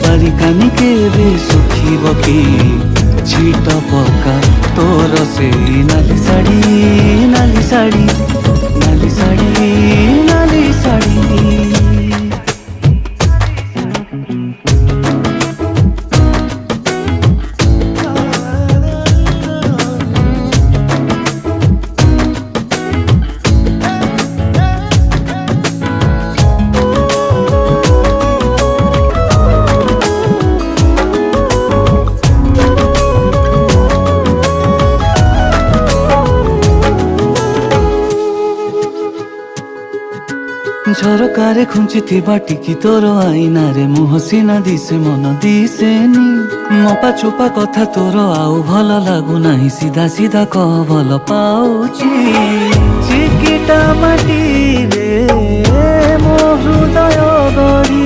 बारिकानी केबे सुखिब कि छिट पका तोर से नाली साड़ी नाली साड़ी नाली साड़ी नाली साड़ी। झरकारे खुंचिथिबा टिकी तोर आईनारे मुह सिना दिसे मन दिसेनी मपा चोपा कथा तोर आउ भल लागु नाही सीधा सीधा कह भल पाउची चिकिटा माटी रे मो हृदय गड़ी